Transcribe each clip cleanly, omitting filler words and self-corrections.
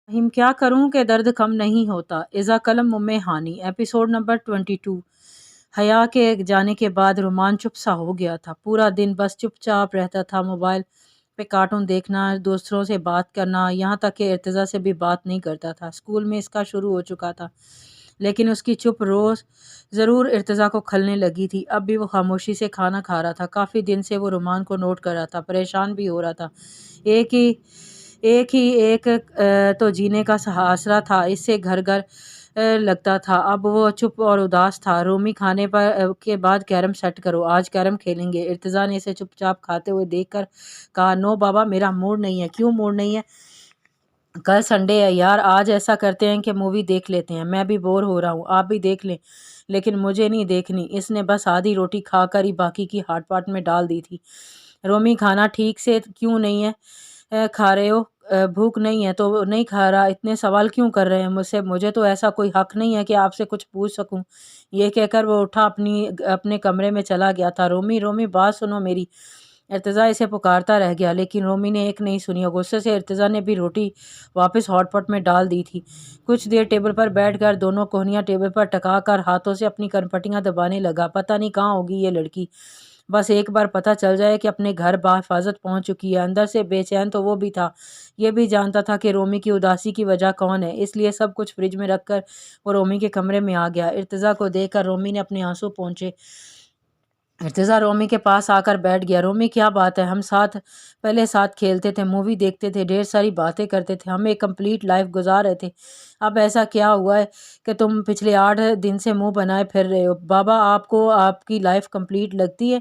رحیم کیا کروں کہ درد کم نہیں ہوتا اذا قلم ہانی ایپیسوڈ نمبر 22۔ حیا کے جانے کے بعد رومان چپ سا ہو گیا تھا۔ پورا دن بس چپ چاپ رہتا تھا، موبائل پہ کارٹون دیکھنا، دوستوں سے بات کرنا، یہاں تک کہ ارتضیٰ سے بھی بات نہیں کرتا تھا۔ اسکول میں اس کا شروع ہو چکا تھا، لیکن اس کی چپ روز ضرور ارتضیٰ کو کھلنے لگی تھی۔ اب بھی وہ خاموشی سے کھانا کھا رہا تھا۔ کافی دن سے وہ رومان کو نوٹ کر رہا تھا، پریشان بھی ہو رہا تھا۔ ایک تو جینے کا آسرا تھا، اس سے گھر گھر لگتا تھا۔ اب وہ چپ اور اداس تھا۔ رومی کھانے کے بعد کیرم سیٹ کرو، آج کیرم کھیلیں گے۔ ارتضیٰ نے اسے چپ چاپ کھاتے ہوئے دیکھ کر کہا، نو بابا، میرا موڈ نہیں ہے۔ کیوں موڈ نہیں ہے؟ کل سنڈے ہے یار، آج ایسا کرتے ہیں کہ مووی دیکھ لیتے ہیں۔ میں بھی بور ہو رہا ہوں، آپ بھی دیکھ لیں۔ لیکن مجھے نہیں دیکھنی۔ اس نے بس آدھی روٹی کھا کر ہی باقی کی ہاٹ پاٹ میں ڈال دی تھی۔ رومی، کھانا ٹھیک سے کیوں نہیں ہے کھا رہے ہو؟ بھوک نہیں ہے تو نہیں کھا رہا؟ اتنے سوال کیوں کر رہے ہیں مجھ سے؟ مجھے تو ایسا کوئی حق نہیں ہے کہ آپ سے کچھ پوچھ سکوں۔ یہ کہہ کر وہ اٹھا اپنے کمرے میں چلا گیا تھا۔ رومی بات سنو میری۔ ارتضیٰ اسے پکارتا رہ گیا، لیکن رومی نے ایک نہیں سنی۔ غصے سے ارتضیٰ نے بھی روٹی واپس ہاٹ پاٹ میں ڈال دی تھی۔ کچھ دیر ٹیبل پر بیٹھ کر دونوں کوہنیاں ٹیبل پر ٹکا کر ہاتھوں سے اپنی کنپٹیاں دبانے لگا۔ پتہ نہیں کہاں ہوگی یہ لڑکی، بس ایک بار پتہ چل جائے کہ اپنے گھر بحفاظت پہنچ چکی ہے۔ اندر سے بے چین تو وہ بھی تھا، یہ بھی جانتا تھا کہ رومی کی اداسی کی وجہ کون ہے، اس لیے سب کچھ فریج میں رکھ کر وہ رومی کے کمرے میں آ گیا۔ ارتضیٰ کو دیکھ کر رومی نے اپنے آنسو پونچھے۔ ارتضیٰ رومی کے پاس آ کر بیٹھ گیا۔ رومی، کیا بات ہے؟ ہم پہلے ساتھ کھیلتے تھے، مووی دیکھتے تھے، ڈھیر ساری باتیں کرتے تھے، ہم ایک کمپلیٹ لائف گزار رہے تھے۔ اب ایسا کیا ہوا ہے کہ تم پچھلے 8 دن سے منہ بنائے پھر رہے ہو؟ بابا، آپ کو آپ کی لائف کمپلیٹ لگتی ہے؟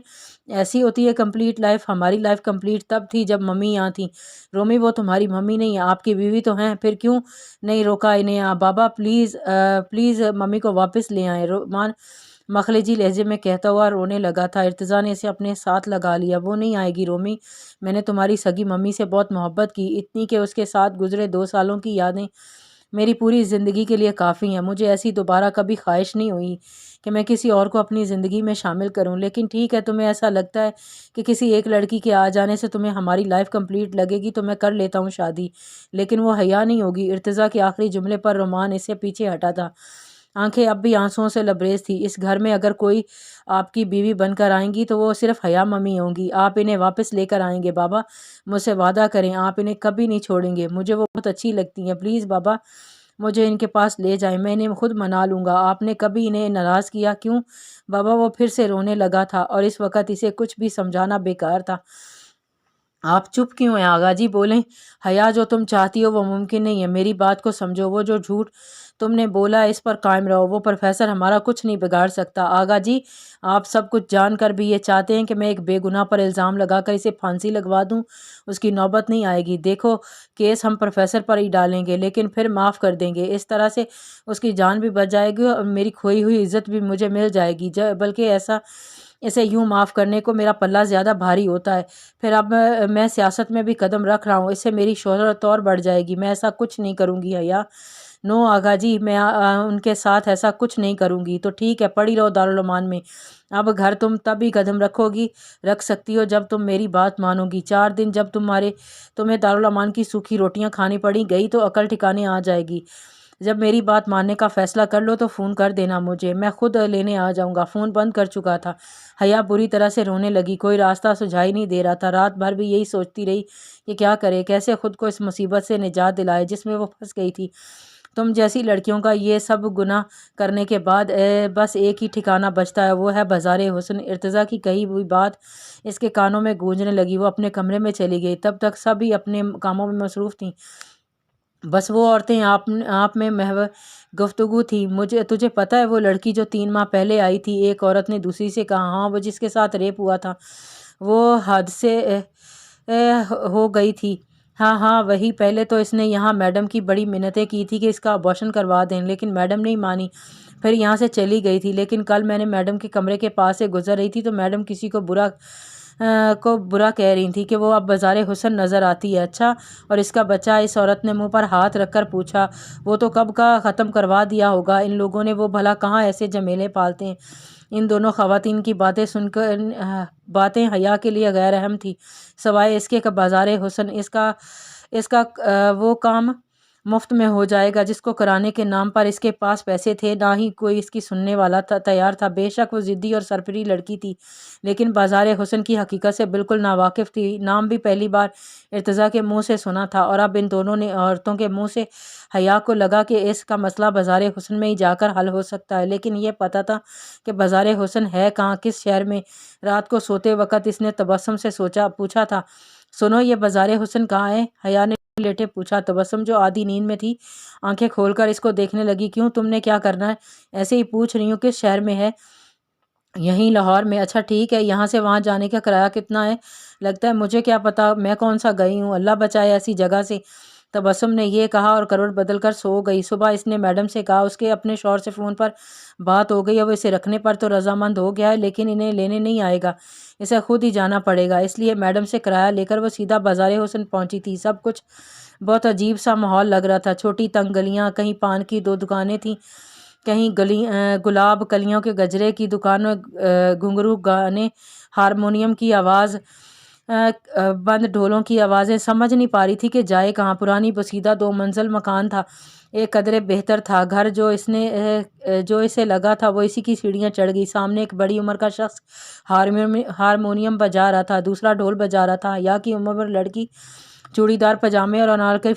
ایسی ہوتی ہے کمپلیٹ لائف؟ ہماری لائف کمپلیٹ تب تھی جب ممی یہاں تھیں۔ رومی، وہ تمہاری ممی نہیں ہے، آپ کی بیوی تو ہیں، پھر کیوں نہیں روکا انہیں؟ بابا پلیز ممی کو واپس لے آئیں، رومان مخلجی لہجے میں کہتا ہوا رونے لگا تھا۔ ارتضیٰ نے اسے اپنے ساتھ لگا لیا۔ وہ نہیں آئے گی رومی، میں نے تمہاری سگی ممی سے بہت محبت کی، اتنی کہ اس کے ساتھ گزرے 2 سالوں کی یادیں میری پوری زندگی کے لیے کافی ہیں۔ مجھے ایسی دوبارہ کبھی خواہش نہیں ہوئی کہ میں کسی اور کو اپنی زندگی میں شامل کروں۔ لیکن ٹھیک ہے، تمہیں ایسا لگتا ہے کہ کسی ایک لڑکی کے آ جانے سے تمہیں ہماری لائف کمپلیٹ لگے گی تو میں کر لیتا ہوں شادی، لیکن وہ حیا نہیں ہوگی۔ ارتضیٰ کے آخری جملے پر رومان اس سے پیچھے ہٹا تھا، آنکھیں اب بھی آنسوؤں سے لبریز تھی۔ اس گھر میں اگر کوئی آپ کی بیوی بن کر آئیں گی تو وہ صرف حیا ممی ہوں گی۔ آپ انہیں واپس لے کر آئیں گے بابا، مجھ سے وعدہ کریں، آپ انہیں کبھی نہیں چھوڑیں گے۔ مجھے وہ بہت اچھی لگتی ہیں، پلیز بابا مجھے ان کے پاس لے جائیں، میں انہیں خود منا لوں گا۔ آپ نے کبھی انہیں ناراض کیا؟ کیوں بابا؟ وہ پھر سے رونے لگا تھا اور اس وقت اسے کچھ بھی سمجھانا بیکار تھا۔ آپ چپ کیوں ہیں آغا جی؟ بولیں۔ حیا، جو تم چاہتی ہو وہ ممکن نہیں ہے، میری بات کو سمجھو۔ وہ جو جھوٹ تم نے بولا اس پر قائم رہو، وہ پروفیسر ہمارا کچھ نہیں بگاڑ سکتا۔ آغا جی، آپ سب کچھ جان کر بھی یہ چاہتے ہیں کہ میں ایک بے گناہ پر الزام لگا کر اسے پھانسی لگوا دوں؟ اس کی نوبت نہیں آئے گی۔ دیکھو، کیس ہم پروفیسر پر ہی ڈالیں گے، لیکن پھر معاف کر دیں گے۔ اس طرح سے اس کی جان بھی بچ جائے گی اور میری کھوئی ہوئی عزت بھی مجھے مل جائے گی، بلکہ اسے یوں معاف کرنے کو میرا پلہ زیادہ بھاری ہوتا ہے۔ پھر اب میں سیاست میں بھی قدم رکھ رہا ہوں، اس سے میری شہرت اور بڑھ جائے گی۔ میں ایسا کچھ نہیں کروں گی حیا۔ نو آغا جی، میں ان کے ساتھ ایسا کچھ نہیں کروں گی۔ تو ٹھیک ہے، پڑی رہو دارالعلومان میں۔ اب گھر تم تب ہی قدم رکھ سکتی ہو جب تم میری بات مانو گی۔ 4 دن جب تمہیں دارالعلومان کی سوکھی روٹیاں کھانی پڑی گئی تو عقل ٹھکانے آ جائے گی۔ جب میری بات ماننے کا فیصلہ کر لو تو فون کر دینا مجھے، میں خود لینے آ جاؤں گا۔ فون بند کر چکا تھا۔ حیا بری طرح سے رونے لگی، کوئی راستہ سجھائی نہیں دے رہا تھا۔ رات بھر بھی یہی سوچتی رہی کہ کیا کرے، کیسے خود کو اس مصیبت سے نجات دلائے جس میں وہ پھنس گئی تھی۔ تم جیسی لڑکیوں کا یہ سب گناہ کرنے کے بعد بس ایک ہی ٹھکانہ بچتا ہے، وہ ہے بازار حسن۔ ارتضیٰ کی کہی ہوئی بات اس کے کانوں میں گونجنے لگی۔ وہ اپنے کمرے میں چلی گئی۔ تب تک سب ہی اپنے کاموں میں مصروف تھیں، بس وہ عورتیں آپ میں محو گفتگو تھی۔ تجھے پتہ ہے وہ لڑکی جو 3 ماہ پہلے آئی تھی؟ ایک عورت نے دوسری سے کہا۔ ہاں، وہ جس کے ساتھ ریپ ہوا تھا، وہ حد سے ہو گئی تھی۔ ہاں وہی۔ پہلے تو اس نے یہاں میڈم کی بڑی منتیں کی تھی کہ اس کا ابارشن کروا دیں، لیکن میڈم نہیں مانی، پھر یہاں سے چلی گئی تھی۔ لیکن کل میں نے میڈم کے کمرے کے پاس سے گزر رہی تھی تو میڈم کسی کو برا کہہ رہی تھی کہ وہ اب بازار حسن نظر آتی ہے۔ اچھا، اور اس کا بچہ؟ اس عورت نے منہ پر ہاتھ رکھ کر پوچھا۔ وہ تو کب کا ختم کروا دیا ہوگا ان لوگوں نے، وہ بھلا کہاں ایسے جھمیلے پالتے ہیں۔ ان دونوں خواتین کی باتیں حیا کے لیے غیر اہم تھی، سوائے اس کے کہ بازار حسن اس کا وہ کام مفت میں ہو جائے گا، جس کو کرانے کے نام پر اس کے پاس پیسے تھے، نہ ہی کوئی اس کی سننے والا تیار تھا۔ بے شک وہ ضدی اور سرپری لڑکی تھی، لیکن بازار حسن کی حقیقت سے بالکل ناواقف تھی۔ نام بھی پہلی بار ارتضیٰ کے منہ سے سنا تھا، اور اب ان دونوں نے عورتوں کے منہ سے حیا کو لگا کہ اس کا مسئلہ بازار حسن میں ہی جا کر حل ہو سکتا ہے، لیکن یہ پتہ تھا کہ بازار حسن ہے کہاں، کس شہر میں۔ رات کو سوتے وقت اس نے تبسم سے پوچھا تھا، سنو یہ بازار حسن کہاں ہے؟ حیا نے لیٹے پوچھا۔ تبسم جو آدھی نیند میں تھی آنکھیں کھول کر اس کو دیکھنے لگی۔ کیوں، تم نے کیا کرنا ہے؟ ایسے ہی پوچھ رہی ہوں، کس شہر میں ہے؟ یہیں لاہور میں۔ اچھا ٹھیک ہے، یہاں سے وہاں جانے کا کرایہ کتنا ہے؟ لگتا ہے مجھے کیا پتا، میں کون سا گئی ہوں، اللہ بچائے ایسی جگہ سے۔ تبسم نے یہ کہا اور کروٹ بدل کر سو گئی۔ صبح اس نے میڈم سے کہا، اس کے اپنے شوہر سے فون پر بات ہو گئی ہے، وہ اسے رکھنے پر تو رضامند ہو گیا ہے، لیکن انہیں لینے نہیں آئے گا، اسے خود ہی جانا پڑے گا۔ اس لیے میڈم سے کرایہ لے کر وہ سیدھا بازار حسن پہنچی تھی۔ سب کچھ بہت عجیب سا ماحول لگ رہا تھا۔ چھوٹی تنگ گلیاں، کہیں پان کی 2 دکانیں تھیں، کہیں گلاب کلیوں کے گجرے کی دکان، گھنگرو گانے، ہارمونیم کی آواز، بند ڈھولوں کی آوازیں۔ سمجھ نہیں پا رہی تھی کہ جائے کہاں۔ پرانی بسیدہ 2 منزل مکان تھا، ایک قدرے بہتر تھا گھر۔ جو اسے لگا تھا وہ اسی کی سیڑھیاں چڑھ گئی۔ سامنے ایک بڑی عمر کا شخص ہارمونیم بجا رہا تھا، دوسرا ڈھول بجا رہا تھا۔ حیا کی عمر لڑکی چوڑی دار پاجامے اور انارکلی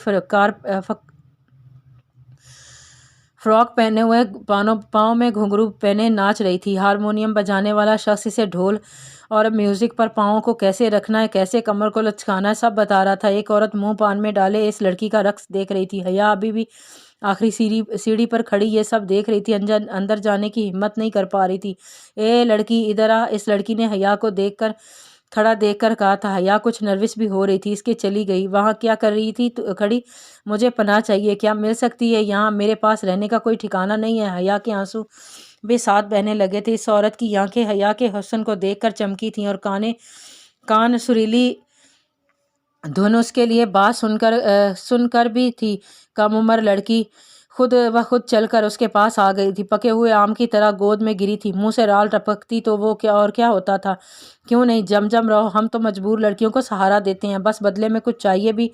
فراک پہنے ہوئے، پاؤں میں گھنگرو پہنے ناچ رہی تھی۔ ہارمونیم بجانے والا شخص اسے ڈھول اور میوزک پر پاؤں کو کیسے رکھنا ہے، کیسے کمر کو لچکانا ہے، سب بتا رہا تھا۔ ایک عورت منہ پان میں ڈالے اس لڑکی کا رقص دیکھ رہی تھی۔ حیا ابھی بھی آخری سیڑھی پر کھڑی یہ سب دیکھ رہی تھی، اندر جانے کی ہمت نہیں کر پا رہی تھی۔ اے لڑکی ادھر آ، اس لڑکی نے حیا کو کھڑا دیکھ کر کہا تھا۔ حیا کچھ نروس بھی ہو رہی تھی، اس کے چلی گئی۔ وہاں کیا کر رہی تھی کھڑی؟ مجھے پناہ چاہیے، کیا مل سکتی ہے یہاں؟ میرے پاس رہنے کا کوئی ٹھکانہ نہیں ہے۔ حیا کے آنسو بھی ساتھ بہنے لگے تھے۔ اس عورت کی آنکھیں حیا کے حسن کو دیکھ کر چمکی تھیں، اور کان سریلی دھن اس کے لیے بات سن کر بھی تھی۔ کم عمر لڑکی خود بخود چل کر اس کے پاس آ گئی تھی، پکے ہوئے آم کی طرح گود میں گری تھی، منہ سے رال ٹپکتی تو وہ کیا ہوتا تھا۔ کیوں نہیں، جم رہو، ہم تو مجبور لڑکیوں کو سہارا دیتے ہیں، بس بدلے میں کچھ چاہیے بھی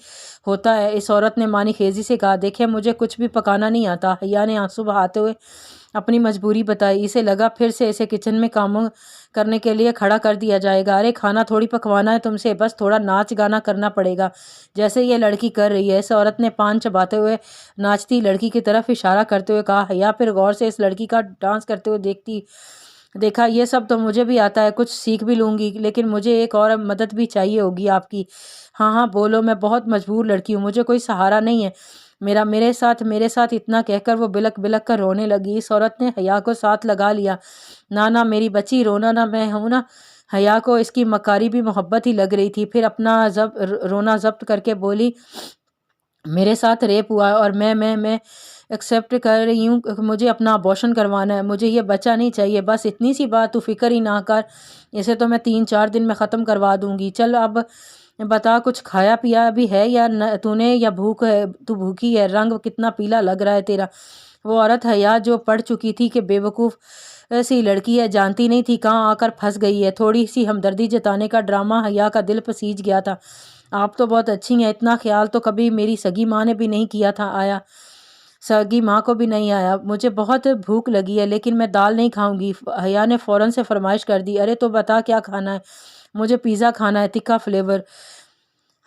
ہوتا ہے۔ اس عورت نے معنی خیزی سے کہا، دیکھیں مجھے کچھ بھی پکانا نہیں آتا۔ حیا نے آنسو بہاتے ہوئے اپنی مجبوری بتائی۔ اسے لگا پھر سے اسے کچن میں کاموں کرنے کے لیے کھڑا کر دیا جائے گا۔ ارے کھانا تھوڑی پکوانا ہے تم سے، بس تھوڑا ناچ گانا کرنا پڑے گا جیسے یہ لڑکی کر رہی ہے۔ اس عورت نے پان چباتے ہوئے ناچتی لڑکی کی طرف اشارہ کرتے ہوئے کہا۔ حیا پھر غور سے اس لڑکی کا ڈانس کرتے ہوئے دیکھا۔ یہ سب تو مجھے بھی آتا ہے، کچھ سیکھ بھی لوں گی، لیکن مجھے ایک اور مدد بھی چاہیے ہوگی آپ کی۔ ہاں بولو، میں بہت مجبور لڑکی ہوں، مجھے کوئی سہارا نہیں ہے میرے ساتھ اتنا کہہ کر وہ بلک بلک کر رونے لگی۔ اس عورت نے حیا کو ساتھ لگا لیا۔ نہ میری بچی، رونا نہ، میں ہوں نا۔ حیا کو اس کی مکاری بھی محبت ہی لگ رہی تھی، پھر اپنا رونا ضبط کر کے بولی، میرے ساتھ ریپ ہوا ہے اور میں ایکسیپٹ کر رہی ہوں، مجھے اپنا ابورشن کروانا ہے، مجھے یہ بچہ نہیں چاہیے، بس اتنی سی بات، تو فکر ہی نہ کر، اسے تو میں 3-4 دن میں ختم کروا دوں گی۔ چل اب بتا، کچھ کھایا پیا بھی ہے یا تو نے، یا تو بھوکی ہے؟ رنگ کتنا پیلا لگ رہا ہے تیرا۔ وہ عورت حیا جو پڑھ چکی تھی کہ بے وقوف سی لڑکی ہے، جانتی نہیں تھی کہاں آ کر پھنس گئی ہے۔ تھوڑی سی ہمدردی جتانے کا ڈرامہ حیا کا دل پسیج گیا تھا۔ آپ تو بہت اچھی ہیں، اتنا خیال تو کبھی میری سگی ماں نے بھی نہیں کیا تھا، سگی ماں کو بھی نہیں آیا۔ مجھے بہت بھوک لگی ہے، لیکن میں دال نہیں کھاؤں گی۔ حیا نے فوراً سے فرمائش کر دی۔ ارے تو بتا کیا کھانا ہے؟ مجھے پیزا کھانا ہے، تکھا فلیور۔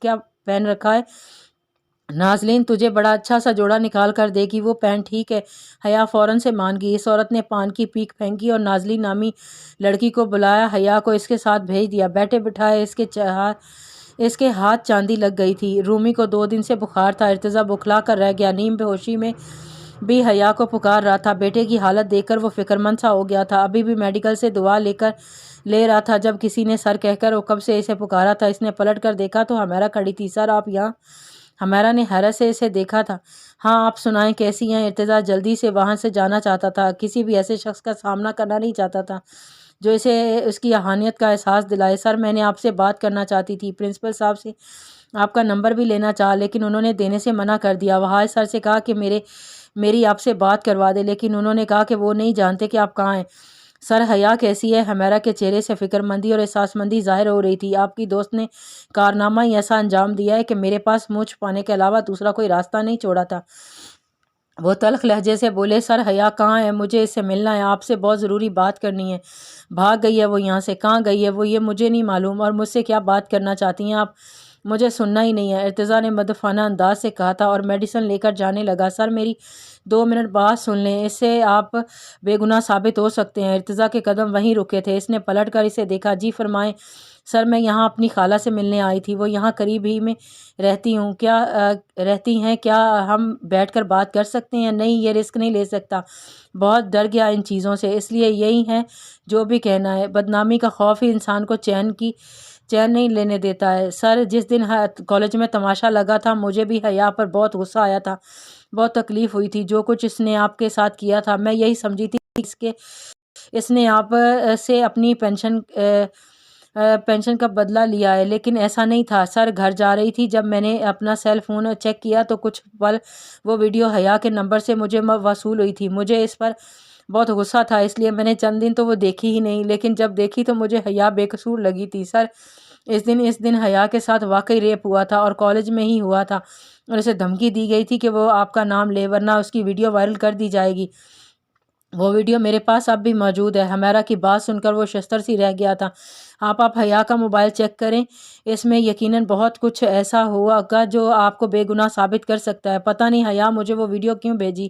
کیا پہن رکھا ہے؟ نازلین تجھے بڑا اچھا سا جوڑا نکال کر دے گی، وہ پہن، ٹھیک ہے؟ حیا فوراً سے مان گئی۔ اس عورت نے پان کی پیک پھینکی اور نازلین نامی لڑکی کو بلایا، حیا کو اس کے ساتھ بھیج دیا۔ بیٹھے بٹھائے اس کے ہاتھ چاندی لگ گئی تھی۔ رومی کو 2 دن سے بخار تھا، ارتضیٰ بکھلا کر رہ گیا، نیم بے ہوشی میں بھی حیا کو پکار رہا تھا۔ بیٹے کی حالت دیکھ کر وہ فکرمند سا ہو گیا تھا، ابھی بھی میڈیکل سے دعا لے رہا تھا جب کسی نے سر کہہ کر حکم سے اسے پکارا تھا۔ اس نے پلٹ کر دیکھا تو ہمیرا کھڑی تھی۔ سر آپ یہاں؟ ہمیرا نے حیرت سے اسے دیکھا تھا۔ ہاں آپ سنائیں، کیسی ہیں؟ ارتضیٰ جلدی سے وہاں سے جانا چاہتا تھا، کسی بھی ایسے شخص کا سامنا کرنا نہیں چاہتا تھا جو اسے اس کی اہانیت کا احساس دلائے۔ سر میں نے آپ سے بات کرنا چاہتی تھی، پرنسپل صاحب سے آپ کا نمبر بھی لینا چاہا، لیکن انہوں نے دینے سے منع کر دیا۔ وہاں سر سے کہا کہ میری آپ سے بات کروا دے، لیکن انہوں نے کہا کہ وہ نہیں جانتے کہ آپ کہاں ہیں۔ سر حیا کیسی ہے؟ حمیرہ کے چہرے سے فکر مندی اور احساس مندی ظاہر ہو رہی تھی۔ آپ کی دوست نے کارنامہ ہی ایسا انجام دیا ہے کہ میرے پاس منہ چھپانے کے علاوہ دوسرا کوئی راستہ نہیں چھوڑا تھا۔ وہ تلخ لہجے سے بولے، سر حیا کہاں ہے؟ مجھے اس سے ملنا ہے، آپ سے بہت ضروری بات کرنی ہے۔ بھاگ گئی ہے وہ یہاں سے؟ کہاں گئی ہے وہ؟ یہ مجھے نہیں معلوم۔ اور مجھ سے کیا بات کرنا چاہتی ہیں آپ؟ مجھے سننا ہی نہیں ہے، ارتضیٰ نے مدفونہ انداز سے کہا تھا اور میڈیسن لے کر جانے لگا۔ سر میری 2 منٹ بات سن لیں، اس سے آپ بے گناہ ثابت ہو سکتے ہیں۔ ارتضیٰ کے قدم وہیں رکے تھے۔ اس نے پلٹ کر اسے دیکھا۔ جی فرمائیں سر، میں یہاں اپنی خالہ سے ملنے آئی تھی، وہ یہاں قریب ہی میں رہتی ہیں، کیا ہم بیٹھ کر بات کر سکتے ہیں؟ نہیں، یہ رسک نہیں لے سکتا، بہت ڈر گیا ان چیزوں سے، اس لیے یہی ہے جو بھی کہنا ہے۔ بدنامی کا خوف ہی انسان کو چین نہیں لینے دیتا ہے۔ سر جس دن کالج میں تماشا لگا تھا مجھے بھی حیا پر بہت غصہ آیا تھا، بہت تکلیف ہوئی تھی۔ جو کچھ اس نے آپ کے ساتھ کیا تھا میں یہی سمجھی تھی کہ اس نے آپ سے اپنی پینشن کا بدلہ لیا ہے، لیکن ایسا نہیں تھا۔ سر گھر جا رہی تھی جب میں نے اپنا سیل فون چیک کیا تو کچھ پل وہ ویڈیو حیا کے نمبر سے مجھے وصول ہوئی تھی۔ مجھے اس پر بہت غصہ تھا، اس لیے میں نے چند دن تو وہ دیکھی ہی نہیں، لیکن جب دیکھی تو مجھے حیا بے قصور لگی تھی۔ سر اس دن حیا کے ساتھ واقعی ریپ ہوا تھا اور کالج میں ہی ہوا تھا، اور اسے دھمکی دی گئی تھی کہ وہ آپ کا نام لے ورنہ اس کی ویڈیو وائرل کر دی جائے گی۔ وہ ویڈیو میرے پاس اب بھی موجود ہے۔ حمیرہ کی بات سن کر وہ شستر سی رہ گیا تھا۔ آپ حیا کا موبائل چیک کریں، اس میں یقیناً بہت کچھ ایسا ہوگا جو آپ کو بے گناہ ثابت کر سکتا ہے۔ پتہ نہیں حیا مجھے وہ ویڈیو کیوں بھیجی۔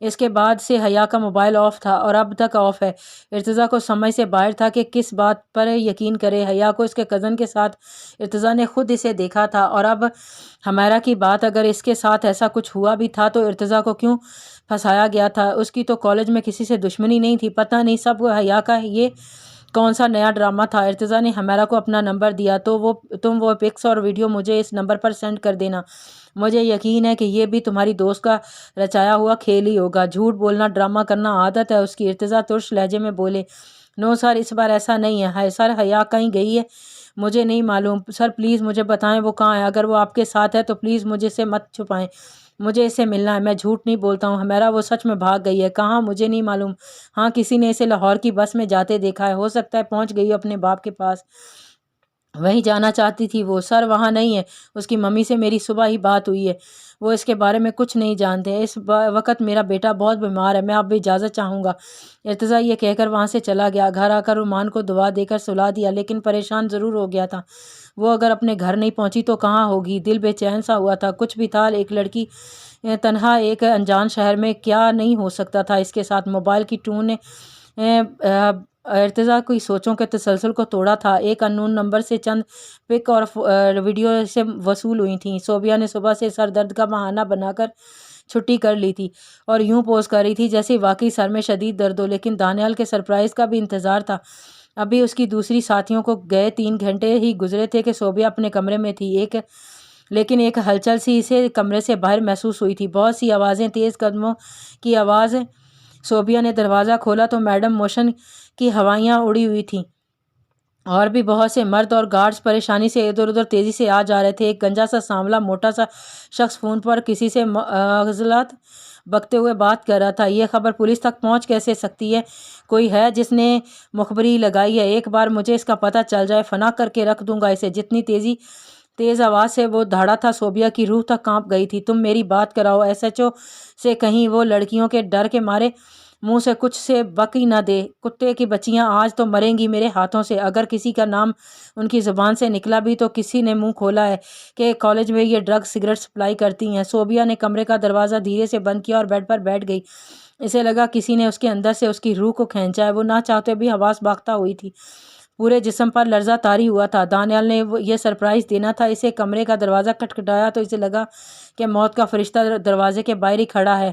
اس کے بعد سے حیا کا موبائل آف تھا اور اب تک آف ہے۔ ارتضیٰ کو سمجھ سے باہر تھا کہ کس بات پر یقین کرے۔ حیا کو اس کے کزن کے ساتھ ارتضیٰ نے خود اسے دیکھا تھا، اور اب حمیرہ کی بات، اگر اس کے ساتھ ایسا کچھ ہوا بھی تھا تو ارتضیٰ کو کیوں پھنسایا گیا تھا؟ اس کی تو کالج میں کسی سے دشمنی نہیں تھی۔ پتہ نہیں سب حیا کا یہ کون سا نیا ڈرامہ تھا۔ ارتضیٰ نے حمیرہ کو اپنا نمبر دیا، تو تم وہ پکس اور ویڈیو مجھے اس نمبر پر سینڈ کر دینا۔ مجھے یقین ہے کہ یہ بھی تمہاری دوست کا رچایا ہوا کھیل ہی ہوگا۔ جھوٹ بولنا، ڈرامہ کرنا عادت ہے اس کی۔ ارتضیٰ ترش لہجے میں بولے، نو سر، اس بار ایسا نہیں ہے۔ سر حیا کہیں گئی ہے؟ مجھے نہیں معلوم۔ سر پلیز مجھے بتائیں وہ کہاں ہے؟ اگر وہ آپ کے ساتھ ہے تو پلیز مجھے سے مت چھپائیں، مجھے اس سے ملنا ہے۔ میں جھوٹ نہیں بولتا ہوں حمیرہ، وہ سچ میں بھاگ گئی ہے۔ کہاں؟ مجھے نہیں معلوم۔ ہاں، کسی نے اسے لاہور کی بس میں جاتے دیکھا ہے، ہو سکتا ہے پہنچ گئی ہو اپنے باپ کے پاس، وہیں جانا چاہتی تھی وہ۔ سر وہاں نہیں ہے، اس کی ممی سے میری صبح ہی بات ہوئی ہے، وہ اس کے بارے میں کچھ نہیں جانتے۔ اس وقت میرا بیٹا بہت بیمار ہے، میں اب اجازت چاہوں گا۔ ارتضیٰ یہ کہہ کر وہاں سے چلا گیا۔ گھر آ کر رومان کو دعا دے کر سلا دیا، لیکن پریشان ضرور ہو گیا تھا۔ وہ اگر اپنے گھر نہیں پہنچی تو کہاں ہوگی؟ دل بے چین سا ہوا تھا۔ کچھ بھی تھا، ایک لڑکی تنہا ایک انجان شہر میں، کیا نہیں ہو سکتا تھا اس کے ساتھ؟ موبائل کی ٹون نے ارتضیٰ کی سوچوں کے تسلسل کو توڑا تھا۔ ایک ان نون نمبر سے چند پک اور ویڈیو سے وصول ہوئی تھیں۔ صوبیہ نے صبح سے سر درد کا بہانہ بنا کر چھٹی کر لی تھی اور یوں پوز کر رہی تھی جیسے واقعی سر میں شدید درد ہو، لیکن دانیال کے سرپرائز کا بھی انتظار تھا۔ ابھی اس کی دوسری ساتھیوں کو گئے 3 گھنٹے ہی گزرے تھے کہ صوبیہ اپنے کمرے میں تھی، لیکن ایک ہلچل سی اسے کمرے سے باہر محسوس ہوئی تھی، بہت سی آوازیں، تیز قدموں کی آواز۔ صوبیہ نے دروازہ کھولا تو میڈم موشن کی ہوائیاں اڑی ہوئی تھیں، اور بھی بہت سے مرد اور گارڈز پریشانی سے ادھر ادھر تیزی سے آ جا رہے تھے۔ ایک گنجا سا سانولا موٹا سا شخص فون پر کسی سے معذلات بکتے ہوئے بات کر رہا تھا۔ یہ خبر پولیس تک پہنچ کیسے سکتی ہے؟ کوئی ہے جس نے مخبری لگائی ہے؟ ایک بار مجھے اس کا پتہ چل جائے، فنا کر کے رکھ دوں گا اسے۔ جتنی تیز آواز سے وہ دھاڑا تھا، صوبیہ کی روح تک کانپ گئی تھی۔ تم میری بات کراؤ ایس ایچ او سے، کہیں وہ لڑکیوں کے ڈر کے مارے منہ سے کچھ سے بک ہی نہ دے۔ کتے کی بچیاں آج تو مریں گی میرے ہاتھوں سے۔ اگر کسی کا نام ان کی زبان سے نکلا بھی تو کسی نے منہ کھولا ہے کہ کالج میں یہ ڈرگ سگریٹ سپلائی کرتی ہیں۔ صوبیہ نے کمرے کا دروازہ دھیرے سے بند کیا اور بیڈ پر بیٹھ گئی۔ اسے لگا کسی نے اس کے اندر سے اس کی روح کو کھینچا ہے۔ وہ نہ چاہتے بھی حواس باختہ ہوئی تھی، پورے جسم پر لرزہ طاری ہوا تھا۔ دانیال نے یہ سرپرائز دینا تھا اسے۔ کمرے کا دروازہ کھٹکھٹایا تو اسے لگا کہ موت کا فرشتہ دروازے کے باہر ہی کھڑا ہے۔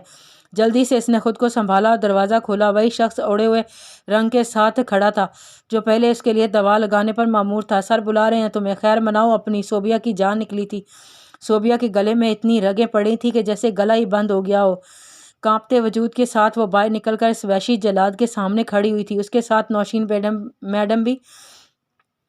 جلدی سے اس نے خود کو سنبھالا اور دروازہ کھولا۔ وہی شخص اڑے ہوئے رنگ کے ساتھ کھڑا تھا جو پہلے اس کے لیے دوا لگانے پر مامور تھا۔ سر بلا رہے ہیں تمہیں، خیر مناؤ اپنی۔ صوبیہ کی جان نکلی تھی۔ صوبیہ کے گلے میں اتنی رگیں پڑی تھی کہ جیسے گلا ہی بند ہو گیا ہو۔ کانپتے وجود کے ساتھ وہ باہر نکل کر اس وحشی جلاد کے سامنے کھڑی ہوئی تھی۔ اس کے ساتھ نوشین میڈم بھی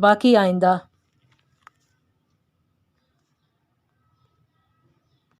باقی آئندہ